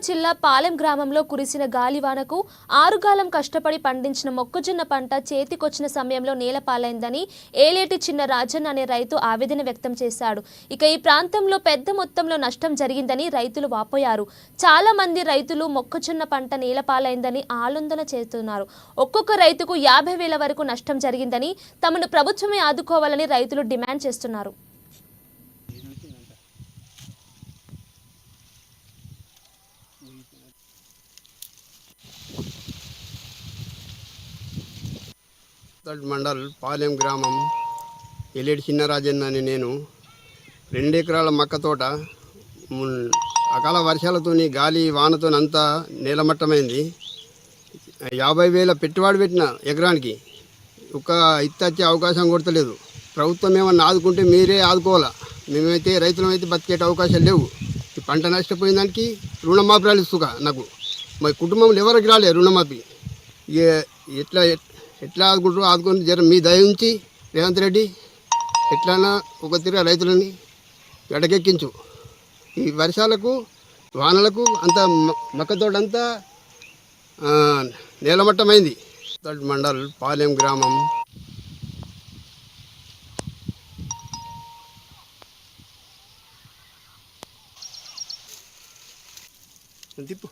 జిల్లా పాలెం గ్రామంలో కురిసిన గాలివానకు ఆరుగాలం కష్టపడి పండించిన మొక్కజొన్న పంట చేతికొచ్చిన సమయంలో నేలపాలైందని ఏలేటి చిన్న రాజన్న అనే రైతు ఆవేదన వ్యక్తం చేశాడు. ఇక ఈ ప్రాంతంలో పెద్ద మొత్తంలో నష్టం జరిగిందని రైతులు వాపోయారు. చాలా మంది రైతులు మొక్కజొన్న పంట నేలపాలైందని ఆందోళన చేస్తున్నారు. ఒక్కొక్క రైతుకు 50,000 వరకు నష్టం జరిగిందని తమను ప్రభుత్వమే ఆదుకోవాలని రైతులు డిమాండ్ చేస్తున్నారు. మండల్ పాలెం గ్రామం ఎలేటి చిన్నరాజన్న అని నేను 2 ఎకరాల మక్క తోట అకాల వర్షాలతోని గాలి వానతో అంతా నేలమట్టమైంది. 50,000 పెట్టుబడి పెట్టిన ఎకరానికి ఒక ఇచ్చే అవకాశం కొడతలేదు. ప్రభుత్వం ఏమన్నా ఆదుకుంటే మీరే ఆదుకోవాలా. మేమైతే రైతులమైతే బతికేట అవకాశాలు లేవు. ఈ పంట నష్టపోయిన దానికి రుణమాఫీ రాలిస్తుగా నాకు మా కుటుంబంలో ఎవరికి రాలే రుణమాఫీ. ఎట్లా ఆదుకొని జర మీ దయ ఉంచి రేవంత్ రెడ్డి ఎట్లన్నా ఒక తిరిగి రైతులని ఎడకెక్కించు. ఈ వర్షాలకు వానలకు అంతా మక్కతోటంతా నేలమట్టమైంది. మండల్ పాలెం గ్రామం తిప్పు